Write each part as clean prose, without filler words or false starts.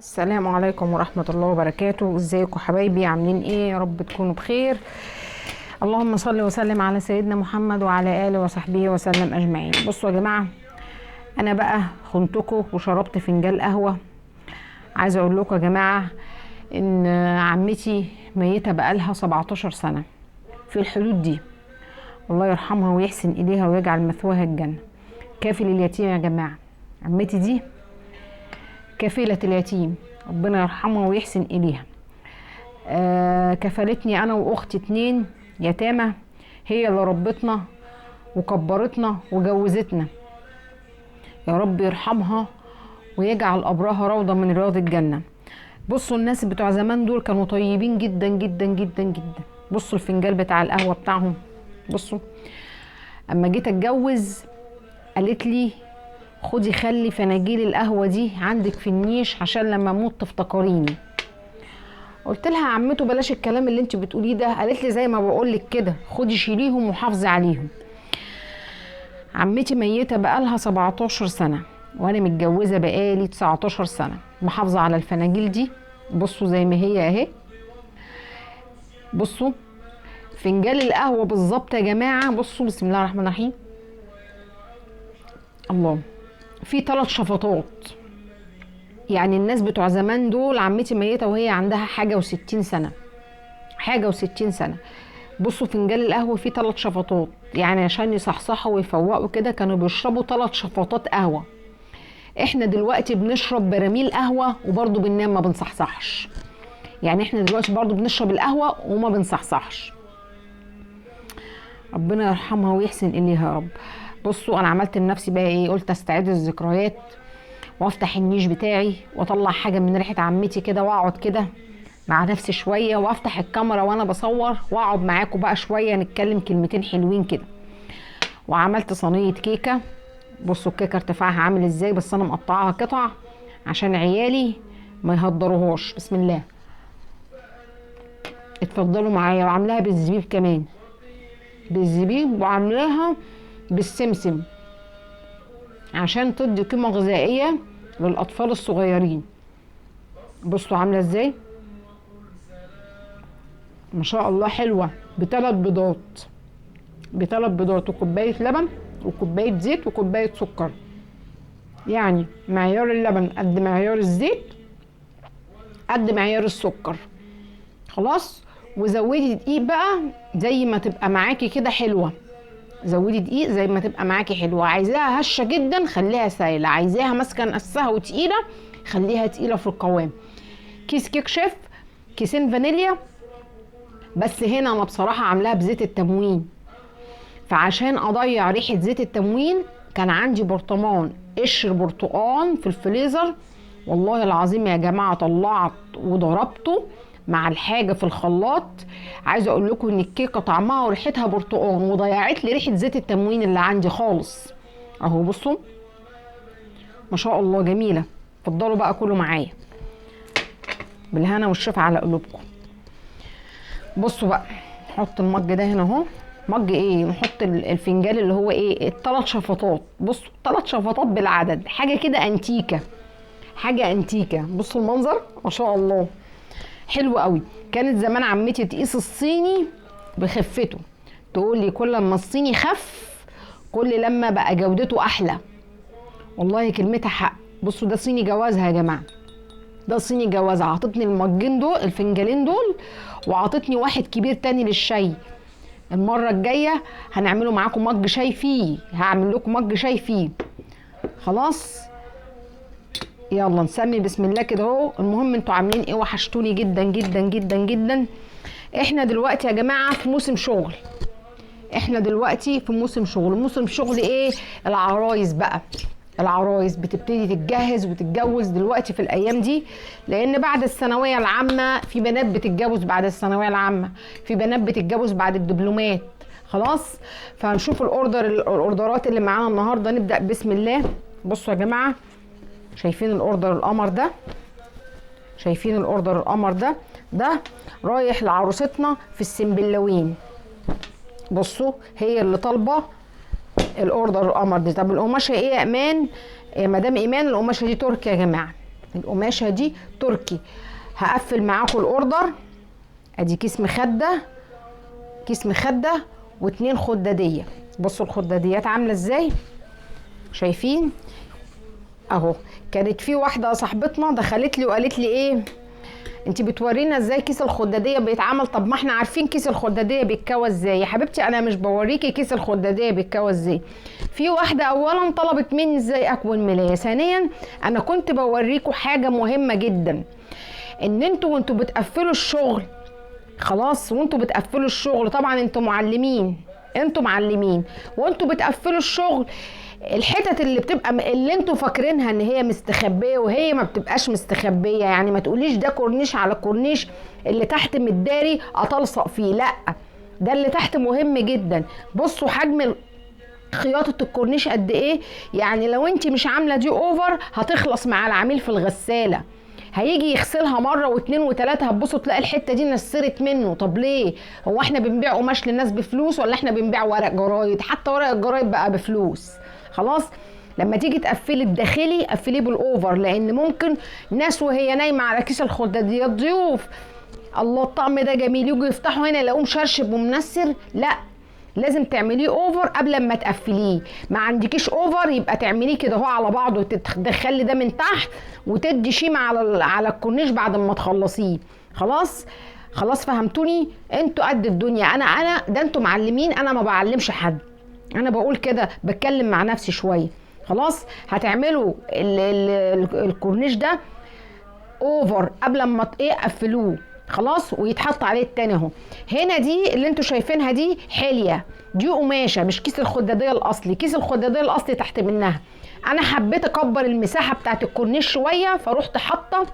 السلام عليكم ورحمة الله وبركاته. ازيكم حبايبي؟ عاملين ايه؟ يا رب تكونوا بخير. اللهم صل وسلم على سيدنا محمد وعلى آله وصحبه وسلم أجمعين. بصوا يا جماعة، أنا بقى خنتكم وشربت فنجان قهوة. عايزة أقول لكم يا جماعة إن عمتي ميتة بقالها 17 سنة في الحدود دي. الله يرحمها ويحسن إليها ويجعل مثواها الجنة. كافل اليتيم يا جماعة، عمتي دي كفيلة اليتيم، ربنا يرحمها ويحسن إليها. كفلتني أنا وأختي 2 يتامى، هي اللي ربتنا وكبرتنا وجوزتنا. يا رب يرحمها ويجعل قبرها روضة من رياض الجنة. بصوا الناس بتوع زمان دول كانوا طيبين جدا جدا جدا جدا. بصوا الفنجان بتاع القهوة بتاعهم. بصوا اما جيت اتجوز قالت لي خدي خلي فناجيل القهوة دي عندك في النيش عشان لما اموت تفتكريني. قلت لها عمته بلاش الكلام اللي انت بتقوليه ده. قالت لي زي ما بقولك كده، خدي شيليهم وحافظي عليهم. عمتي ميتة بقالها 17 سنة وانا متجوزة بقالي 19 سنة محافظة على الفناجيل دي. بصوا زي ما هي اهي. بصوا فنجان القهوة بالظبط يا جماعة. بصوا بسم الله الرحمن الرحيم. الله، في 3 شفطات. يعني الناس بتوع زمان دول، عمتي ميتة وهي عندها حاجة و60 سنة، حاجة و60 سنة. بصوا فنجان القهوة فيه 3 شفطات، يعني عشان يصحصحوا ويفوقوا كده كانوا بيشربوا 3 شفطات قهوة. احنا دلوقتي بنشرب براميل قهوة وبرضه بننام ما بنصحصحش. يعني احنا دلوقتي برضه بنشرب القهوة وما بنصحصحش. ربنا يرحمها ويحسن إليها يا رب. بصوا انا عملت لنفسي بقى ايه، قلت استعيد الذكريات وافتح النيش بتاعي واطلع حاجه من ريحه عمتي كده واقعد كده مع نفسي شويه، وافتح الكاميرا وانا بصور واقعد معاكم بقى شويه نتكلم كلمتين حلوين كده. وعملت صينيه كيكه. بصوا الكيكه ارتفاعها عامل ازاي، بس انا مقطعاها قطع عشان عيالي ما يهدروهاش. بسم الله، اتفضلوا معايا. وعاملاها بالزبيب كمان، بالزبيب، وعاملاها بالسمسم عشان تدي قيمة غذائية للأطفال الصغيرين. بصوا عاملة ازاي، ما شاء الله حلوة. ب3 بيضات، ب3 بيضات وكوباية لبن وكوباية زيت وكوباية سكر. يعني معيار اللبن قد معيار الزيت قد معيار السكر. خلاص. وزودي دقيق بقى زي ما تبقى معاكي كده حلوة. زودي دقيق زي ما تبقى معاكي حلوه. عايزاها هشه جدا خليها سايله، عايزاها ماسكه نقصها وتقيله خليها تقيله في القوام. كيس كيك شيف، كيسين فانيليا. بس هنا انا بصراحه عاملاها بزيت التموين، فعشان اضيع ريحه زيت التموين كان عندي برطمان قشر برتقان في الفريزر. والله العظيم يا جماعه طلعت وضربته مع الحاجه في الخلاط. عايزه اقول لكم ان الكيكه طعمها وريحتها برتقان وضيعت لي ريحه زيت التموين اللي عندي خالص. اهو بصوا ما شاء الله جميله. اتفضلوا بقى كلوا معايا بالهنا والشفا على قلوبكم. بصوا بقى نحط المج ده هنا اهو. مج ايه، نحط الفنجان اللي هو ايه ال3 شفطات. بصوا 3 شفطات بالعدد، حاجه كده انتيكه، حاجه انتيكه. بصوا المنظر ما شاء الله حلو قوي. كانت زمان عمتي تقيس الصيني بخفته، تقول لي كل ما الصيني خف كل لما بقى جودته احلى. والله كلمتها حق. بصوا ده صيني جوازها يا جماعه، ده صيني جوازها. عطتني المجين دول، الفنجانين دول، وعطتني واحد كبير تاني للشاي. المره الجايه هنعمله معاكم مج شاي فيه، هعمل لكم مج شاي فيه. خلاص يلا نسمي بسم الله كده اهو. المهم انتوا عاملين ايه؟ وحشتوني جدا جدا جدا جدا. احنا دلوقتي يا جماعه في موسم شغل. احنا دلوقتي في موسم شغل. موسم شغل ايه؟ العرايس بقى. العرايس بتبتدي تتجهز وتتجوز دلوقتي في الايام دي، لان بعد الثانويه العامه في بنات بتتجوز بعد الثانويه العامه، في بنات بتتجوز بعد الدبلومات. خلاص. فهنشوف الاوردرات اللي معانا النهارده. نبدا بسم الله. بصوا يا جماعه، شايفين الاوردر القمر ده؟ شايفين الاوردر القمر ده؟ ده رايح لعروستنا في السنبلاوين. بصوا هي اللي طالبه الاوردر القمر دي. طب القماشه ايه يا ايمان؟ يا مدام ايمان القماشه دي تركي يا جماعه، القماشه دي تركي. هقفل معاكم الاوردر. ادي كيس مخده، كيس مخده و2 خداديه. بصوا الخداديات عامله ازاي، شايفين اهو. كانت في واحده صاحبتنا دخلت لي وقالت لي ايه، انت بتورينا ازاي كيس الخداديه بيتعمل؟ طب ما احنا عارفين كيس الخداديه بيتكوى ازاي يا حبيبتي. انا مش بوريكي كيس الخداديه بيتكوى ازاي. في واحده اولا طلبت مني ازاي اكون ملايه، ثانيا انا كنت بوريكم حاجه مهمه جدا، ان انتوا بتقفلوا الشغل خلاص، وانتوا بتقفلوا الشغل طبعا انتوا معلمين، وانتوا بتقفلوا الشغل الحتت اللي بتبقى اللي انتوا فاكرينها ان هي مستخبيه وهي ما بتبقاش مستخبيه. يعني ما تقوليش ده كورنيش على كورنيش اللي تحت متداري اطلصق فيه، لا، ده اللي تحت مهم جدا. بصوا حجم خياطه الكورنيش قد ايه. يعني لو انت مش عامله دي اوفر هتخلص مع العميل في الغساله، هيجي يغسلها مره واثنين وثلاثه هتبصوا تلاقي الحته دي نسرت منه. طب ليه؟ هو احنا بنبيع قماش للناس بفلوس ولا احنا بنبيع ورق جرايد؟ حتى ورق الجرايد بقى بفلوس. خلاص، لما تيجي تقفلي الداخلي قفليه بالاوفر، لان ممكن ناس وهي نايمه على كيس الخداديات ضيوف، الله الطقم ده جميل، يجوا يفتحوا هنا يلاقوه مشرشب ومنسر. لا، لازم تعمليه اوفر قبل ما تقفليه. ما عندكيش اوفر يبقى تعمليه كده اهو على بعضه، وتدخلي ده من تحت وتدي شيمه على الكورنيش بعد ما تخلصيه. خلاص فهمتوني؟ انتوا قد الدنيا. انا ده انتوا معلمين، انا ما بعلمش حد، انا بقول كده بتكلم مع نفسي شويه. خلاص، هتعملوا الكورنيش ده اوفر قبل ما قفلوه خلاص، ويتحط عليه التاني اهو. هنا دي اللي انتوا شايفينها دي حليه، دي قماشه مش كيس الخداديه الاصلي. كيس الخداديه الاصلي تحت منها. انا حبيت اكبر المساحه بتاعت الكورنيش شويه، فروحت حاطه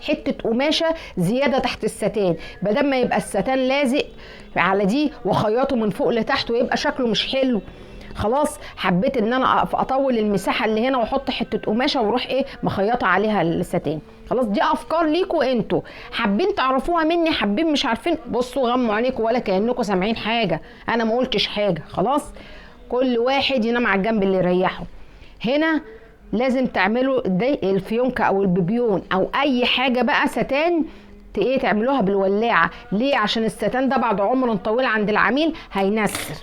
حته قماشه زياده تحت الستان، بدل ما يبقى الستان لازق على دي وخياطه من فوق لتحت ويبقى شكله مش حلو. خلاص، حبيت ان انا اطول المساحه اللي هنا واحط حته قماشه واروح مخيطه عليها الستان. خلاص، دي افكار ليكوا انتوا، حابين تعرفوها مني، حابين مش عارفين بصوا غموا عينيكوا ولا كانكم سامعين حاجه، انا ما قلتش حاجه. خلاص، كل واحد ينام على الجنب اللي يريحه. هنا لازم تعملوا الفيونكه او البيبيون او اي حاجه بقى ستان تعملوها بالولاعه. ليه؟ عشان الستان ده بعد عمر طويل عند العميل هينسر.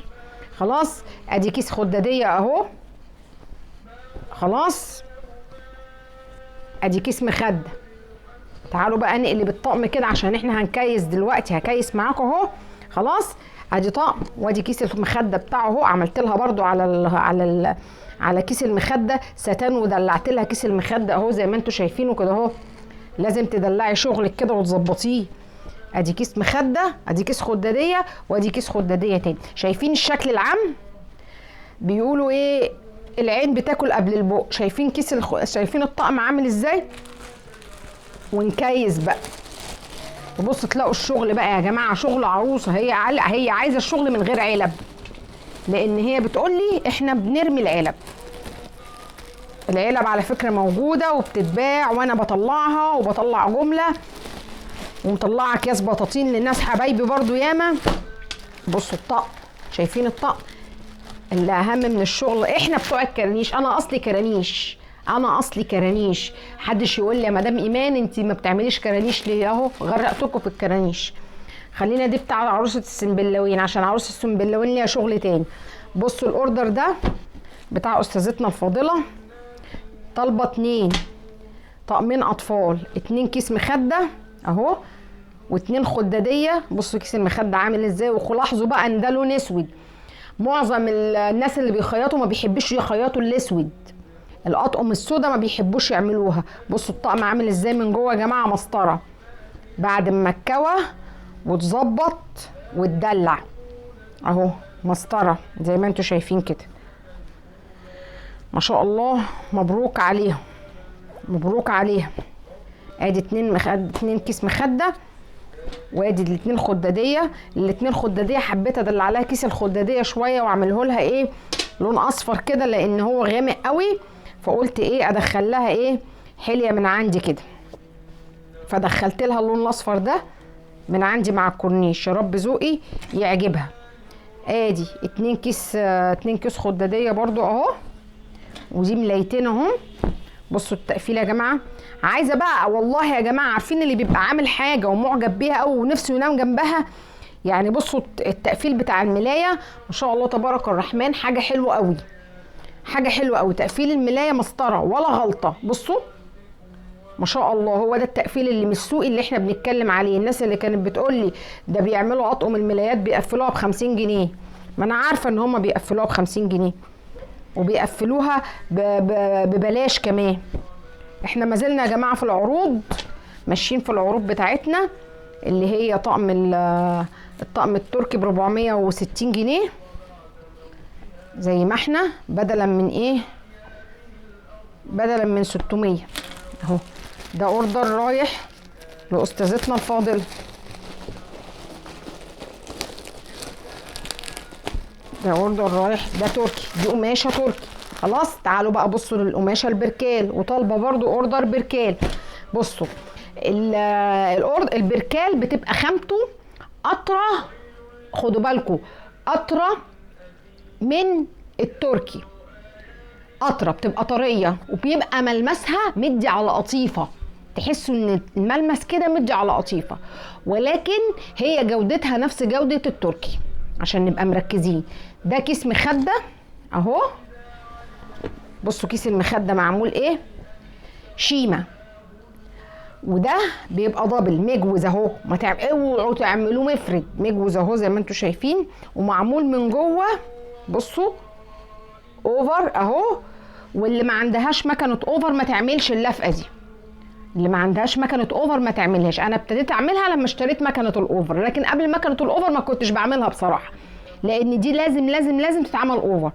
خلاص، ادي كيس خداديه اهو. خلاص، ادي كيس مخده. تعالوا بقى نقلب الطقم كده عشان احنا هنكيس دلوقتي، هكيس معاكم اهو. خلاص، ادي طقم وادي كيس المخده بتاعه اهو. عملت لها برده على كيس المخده ستان، ودلعت لها كيس المخده اهو زي ما انتم شايفينه كده اهو. لازم تدلعي شغلك كده وتظبطيه. ادي كيس مخده، ادي كيس خداديه، وادي كيس خداديه تاني. شايفين الشكل العام؟ بيقولوا العين بتاكل قبل البق. شايفين شايفين الطقم عامل ازاي؟ ونكيس بقى وبصوا تلاقوا الشغل بقى يا جماعه، شغل عروسه. هي عايزه الشغل من غير علب، لان هي بتقول لي احنا بنرمي العلب. العلب على فكره موجوده وبتتباع، وانا بطلعها وبطلع جمله، ومطلعه اكياس بطاطين للناس حبايبي برضو ياما. بصوا الطقم، شايفين الطقم؟ اللي اهم من الشغل احنا بتوع الكرانيش. انا اصلي كرانيش. محدش يقول لي يا مدام ايمان انت ما بتعمليش كرانيش ليه؟ اهو غرقتكم في الكرانيش. خلينا دي بتاع عروسه السنبلاوين، عشان عروسه السنبلاوين ليها شغل تاني. بصوا الاوردر ده بتاع استاذتنا الفاضله، طالبه 2 طقمين اطفال، 2 كيس مخده اهو، و2 خداديه. بصوا كيس المخده عامل ازاي، ولاحظوا بقى ان ده لون اسود. معظم الناس اللي بيخيطوا ما بيحبوش يخيطوا الاسود، الاطقم السودا ما بيحبوش يعملوها. بصوا الطقم عامل ازاي من جوه يا جماعه، مسطره بعد ما اتكوى وتظبط وتدلع اهو، مسطره زي ما انتوا شايفين كده. ما شاء الله، مبروك عليهم، مبروك عليهم. ادي 2 كيس مخده، وادي ال2 خداديه. ال2 خداديه حبيت ادلع عليها كيس الخداديه شويه واعمله لها لون اصفر كده، لان هو غامق قوي، فقلت ادخل لها حليه من عندي كده، فدخلت لها اللون الاصفر ده من عندي مع الكورنيش. يا رب ذوقي يعجبها. ادي 2 كيس خداديه برضو اهو، ودي ملايتين اهو. بصوا التقفيل يا جماعه عايزه بقى والله يا جماعه، عارفين اللي بيبقى عامل حاجه ومعجب بيها قوي ونفسه ينام جنبها؟ يعني بصوا التقفيل بتاع الملايه ما شاء الله تبارك الرحمن، حاجه حلوه قوي، حاجه حلوه قوي. تقفيل الملايه مسطره ولا غلطه، بصوا ما شاء الله. هو ده التقفيل اللي من السوق اللي احنا بنتكلم عليه. الناس اللي كانت بتقول لي ده بيعملوا اطقم الملايات بيقفلوها ب50 جنيه، ما انا عارفه ان هم بيقفلوها ب50 جنيه وبيقفلوها ببلاش كمان. احنا ما زلنا يا جماعه في العروض، ماشيين في العروض بتاعتنا اللي هي الطقم التركي ب 460 جنيه زي ما احنا، بدلا من 600 اهو. ده اوردر رايح لاستاذتنا الفاضله، ده اوردر رايح، ده تركي، دي قماشه تركي. خلاص تعالوا بقى بصوا للقماشه البركال، وطالبه برضو اوردر بركال. بصوا البركال بتبقى خامته اطرى، خدوا بالكم، اطرى من التركي، اطرى، بتبقى طريه وبيبقى ملمسها مدي على قطيفه، تحسوا ان الملمس كده مدي على قطيفه، ولكن هي جودتها نفس جوده التركي عشان نبقى مركزين. ده كيس مخده اهو، بصوا كيس المخده معمول ايه، شيمه، وده بيبقى دبل مجوز اهو، اوعوا تعملوه مفرد، مجوز اهو زي ما انتم شايفين، ومعمول من جوه بصوا اوفر اهو. واللي ما عندهاش مكنه اوفر ما تعملش اللفقه دي، اللي ما عندهاش مكنه اوفر ما تعملهاش. انا ابتديت اعملها لما اشتريت مكنه الاوفر، لكن قبل مكنه الاوفر ما كنتش بعملها بصراحه، لان دي لازم لازم لازم تتعمل اوفر.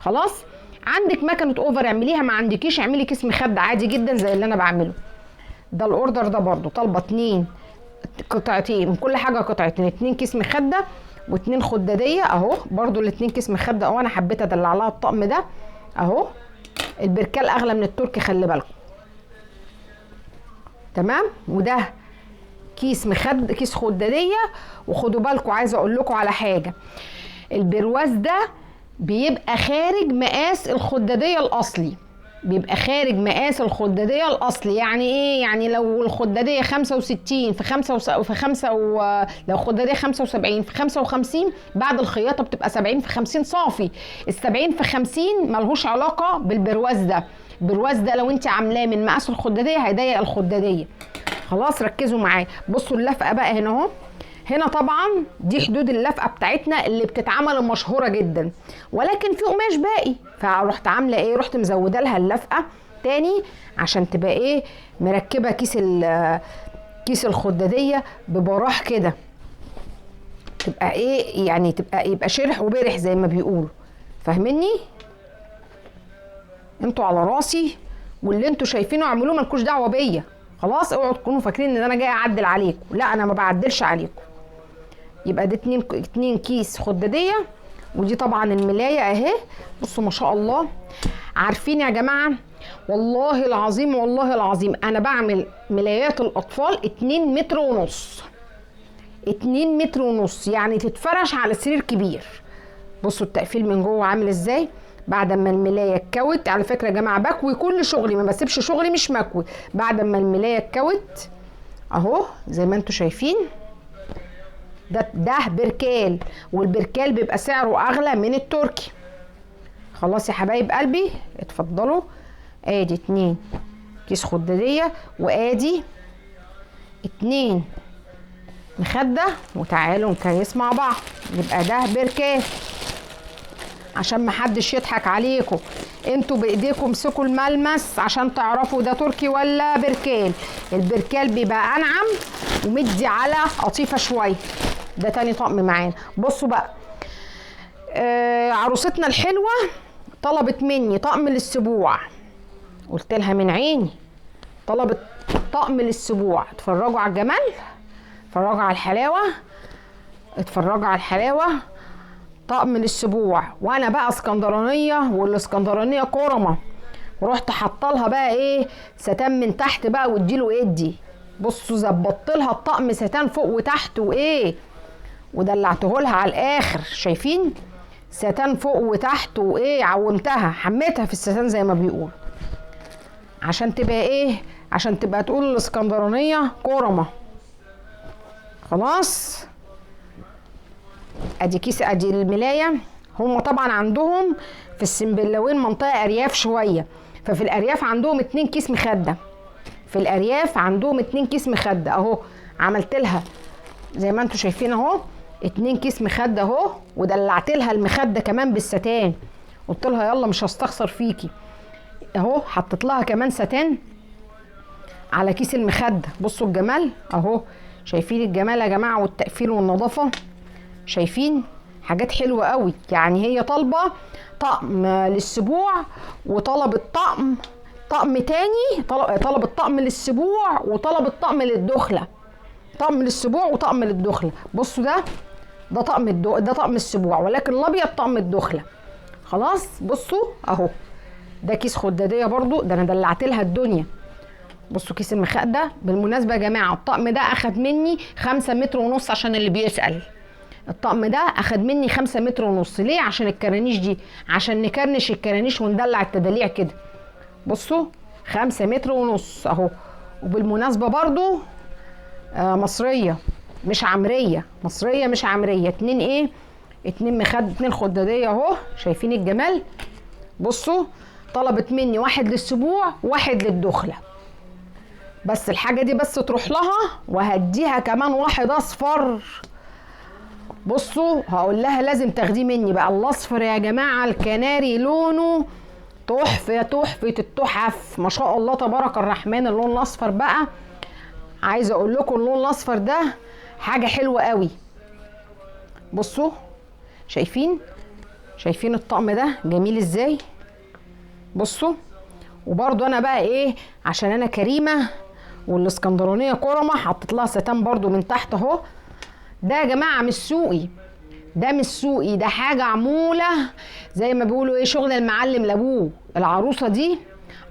خلاص عندك مكنه اوفر اعمليها، ما عندكيش اعملي كيس مخده عادي جدا زي اللي انا بعمله. ده الاوردر ده برضو طالبه 2 قطعتين من كل حاجه، قطعتين، 2 كيس مخده و2 خداديه اهو، برضو ال2 كيس مخده اهو. انا حبيت ادلع لها الطقم ده اهو. البركال اغلى من التركي خلي بالكم، تمام. وده كيس كيس خداديه. وخدوا بالكم عايزه اقول لكم على حاجه، البرواز ده بيبقى خارج مقاس الخداديه الاصلي، بيبقى خارج مقاس الخداديه الاصلي. يعني ايه؟ يعني لو الخداديه 65 في 5 لو الخداديه 75 في 55 بعد الخياطه بتبقى 70 في 50 صافي. ال70 في 50 ملهوش علاقه بالبرواز ده. البرواز ده لو انت عاملاه من مقاس الخداديه هيضيق الخداديه. خلاص ركزوا معايا. بصوا اللفقه بقى هنا اهو، هنا طبعا دي حدود اللفقه بتاعتنا اللي بتتعمل المشهوره جدا، ولكن في قماش باقي، فرحت عامله ايه، رحت مزوده لها اللفقه تاني عشان تبقى ايه، مركبه كيس الخداديه ببراح كده، تبقى ايه يعني، يبقى شرح وبرح زي ما بيقولوا، فاهميني؟ انتوا على راسي، واللي انتوا شايفينه اعملوه، مالكوش دعوه بيا. خلاص اوعوا تكونوا فاكرين ان انا جايه اعدل عليكم، لا انا ما بعدلش عليكم. يبقى ده 2 كيس خداديه، ودي طبعا الملايه اهي. بصوا ما شاء الله. عارفين يا جماعه والله العظيم، والله العظيم انا بعمل ملايات الاطفال 2 متر ونص، 2 متر ونص، يعني تتفرش على سرير كبير. بصوا التقفيل من جوه عامل ازاي بعد ما الملايه اتكوت. على فكره يا جماعه بكوي كل شغلي، ما بسيبش شغلي مش مكوي. بعد ما الملايه اتكوت اهو زي ما انتوا شايفين، ده بركال، والبركال بيبقى سعره اغلى من التركي. خلاص يا حبايب قلبي اتفضلوا. ادي 2 كيس خداديه، وادي 2 مخده، وتعالوا نكيس مع بعض. يبقى ده بركال عشان محدش يضحك عليكم، انتوا بايديكم امسكوا الملمس عشان تعرفوا ده تركي ولا بركال. البركال بيبقى انعم ومدي على قطيفه شويه. ده تاني طقم معانا. بصوا بقى عروستنا الحلوه طلبت مني طقم للسبوع، قلت لها من عيني. طلبت طقم للسبوع. اتفرجوا على الجمال، اتفرجوا على الحلاوه، اتفرجوا على الحلاوه. طقم للسبوع، وانا بقى اسكندرانيه، والاسكندرانيه كرمه، ورحت حاطه لها بقى ايه، ستان من تحت بقى واديله ادي. بصوا ظبطت لها الطقم ستان فوق وتحت وايه، ودلعته لها على الاخر. شايفين ستان فوق وتحت وايه، عومتها، حميتها في الستان زي ما بيقول، عشان تبقى ايه عشان تبقى تقول الاسكندرانيه كرمه. خلاص ادي كيس، ادي الملايه. هم طبعا عندهم في السنبلاوين منطقه ارياف شويه، ففي الارياف عندهم 2 كيس مخده. في الارياف عندهم 2 كيس مخده اهو. عملت لها زي ما انتم شايفين اهو 2 كيس مخده اهو، ودلعت لها المخده كمان بالستان. قلت لها يلا مش هستخسر فيكي اهو. حطيت لها كمان ستان على كيس المخده. بصوا الجمال اهو، شايفين الجمال يا جماعه والتقفيل والنظافه؟ شايفين حاجات حلوه قوي. يعني هي طالبه طقم للسبوع، وطلبت طقم تاني، طلبت طقم للسبوع وطلبت طقم للدخله. طقم للسبوع وطقم للدخله. بصوا ده طقم السبوع، ولكن الابيض طقم الدخله. خلاص بصوا اهو، ده كيس خداديه برضو، ده انا دلعت لها الدنيا. بصوا كيس المخده. بالمناسبه يا جماعه الطقم ده اخد مني 5 متر ونص، عشان اللي بيسال. الطقم ده اخد مني 5 متر ونص. ليه؟ عشان الكرانيش دي، عشان نكرنش الكرانيش وندلع التدليع كده. بصوا 5 متر ونص اهو. وبالمناسبه برضو مصريه مش عمريه، مصريه مش عمريه. 2 ايه؟ 2 خداديه اهو. شايفين الجمال؟ بصوا طلبت مني 1 للسبوع و1 للدخله. بس الحاجه دي بس تروح لها، وهديها كمان 1 اصفر. بصوا هقول لها لازم تاخديه مني بقى. الاصفر يا جماعه الكناري لونه تحفه تحفه التحف، ما شاء الله تبارك الرحمن. اللون الاصفر بقى، عايزه اقول لكم اللون الاصفر ده حاجه حلوه قوي. بصوا شايفين الطقم ده جميل ازاي؟ بصوا. وبرضو انا بقى ايه، عشان انا كريمه والاسكندرانيه كرمه، حطيت لها ستان برضو من تحت اهو. ده يا جماعه مش سوقي، ده مش سوقي، ده حاجه عموله زي ما بيقولوا ايه، شغل المعلم لابوه. العروسه دي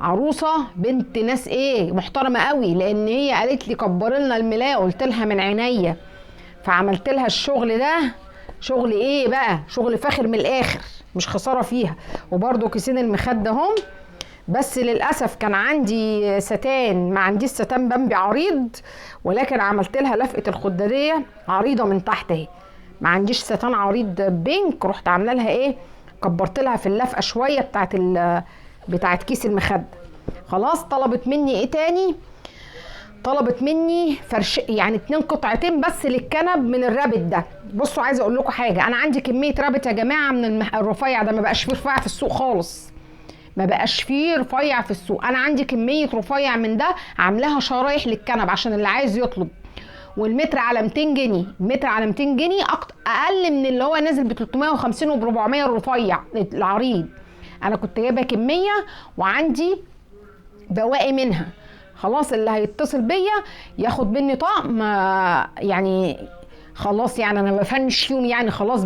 عروسه بنت ناس ايه، محترمه قوي، لان هي قالت لي كبري لنا الملايه. قلت لها من عينيا. فعملت لها الشغل ده شغل ايه بقى، شغل فاخر من الاخر، مش خساره فيها. وبرده كيسين المخده هم. بس للاسف كان عندي ستان، ما عنديش ستان بامبي عريض، ولكن عملت لها لفقه الخداديه عريضه من تحت اهي. ما عنديش ستان عريض بينك، رحت عامله لها ايه، كبرت لها في اللفقه شويه بتاعت كيس المخده. خلاص طلبت مني ايه تاني؟ طلبت مني فرش، يعني 2 قطعتين بس للكنب من الرابط ده. بصوا عايزه اقول لكم حاجه، انا عندي كميه رابط يا جماعه من الرفيع ده، ما بقاش فيه رفيع في السوق خالص، ما بقاش فيه رفيع في السوق. انا عندي كميه رفيع من ده، عاملاها شرايح للكنب عشان اللي عايز يطلب. والمتر على 200 جنيه، المتر على 200 جنيه اقل من اللي هو نازل ب 350 وب 400 الرفيع العريض. انا كنت جايبه كميه وعندي بواقي منها. خلاص اللي هيتصل بيا ياخد مني طقم، يعني خلاص، يعني انا بفنش فيهم، يعني خلاص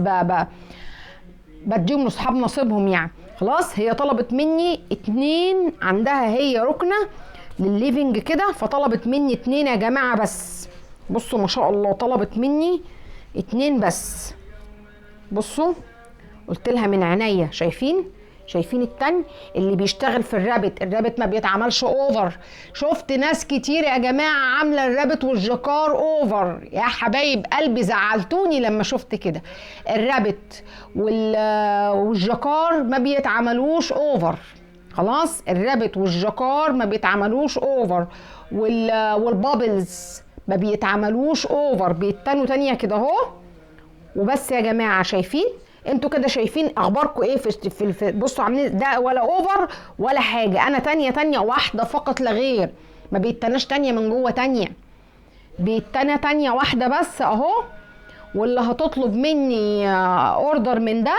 بديهم لاصحاب نصيبهم يعني. خلاص هي طلبت مني 2، عندها هي ركنه للليفنج كده، فطلبت مني 2 يا جماعه بس. بصوا ما شاء الله طلبت مني 2 بس. بصوا قلت لها من عينيا. شايفين التاني اللي بيشتغل في الرابط ما بيتعملش اوفر. شفت ناس كتير يا جماعه عامله الرابط والجكار اوفر. يا حبايب قلبي زعلتوني لما شفت كده. الرابط والجكار ما بيتعملوش اوفر. خلاص الرابط والجكار ما بيتعملوش اوفر، والبابلز ما بيتعملوش اوفر، بيتنوا تانية كده اهو وبس. يا جماعه شايفين انتوا كده، شايفين اخباركم ايه في بصوا عاملين ده، ولا اوفر ولا حاجه. انا تانية واحده فقط لا غير، ما بيتناش تانية من جوه، بيتنا تانية واحده بس اهو. واللي هتطلب مني اوردر من ده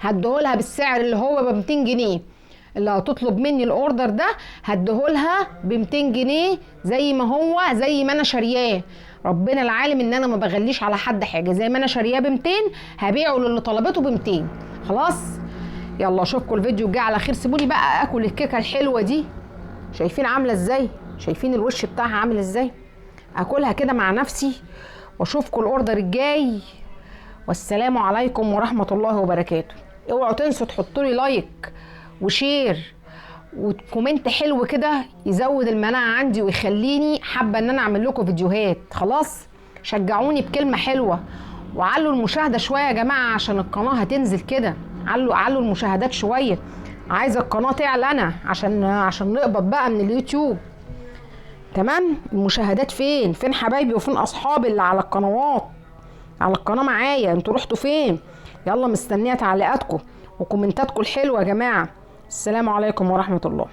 هديهولها بالسعر اللي هو ب 200 جنيه. اللي هتطلب مني الاوردر ده هديهولها ب 200 جنيه زي ما هو، زي ما انا شارياه. ربنا العالم ان انا ما بغليش على حد حاجه، زي ما انا شارياه ب 200 هبيعه للي طلبته ب 200. خلاص يلا اشوفكم الفيديو الجاي على خير. سيبوني بقى اكل الكيكه الحلوه دي. شايفين عامله ازاي؟ شايفين الوش بتاعها عامل ازاي؟ اكلها كده مع نفسي واشوفكم الاوردر الجاي. والسلام عليكم ورحمه الله وبركاته. اوعوا تنسوا تحطوا لي لايك وشير وكومنت حلو كده يزود المناعه عندي ويخليني حابه ان انا اعمل لكم فيديوهات. خلاص شجعوني بكلمه حلوه وعلوا المشاهده شويه يا جماعه عشان القناه هتنزل كده. علوا المشاهدات شويه، عايزه القناه تعلى انا عشان نقبض بقى من اليوتيوب. تمام. المشاهدات فين حبايبي وفين اصحابي اللي على القنوات على القناه معايا؟ انتوا رحتوا فين؟ يلا مستنيه تعليقاتكم وكومنتاتكم الحلوه يا جماعه. السلام عليكم ورحمه الله.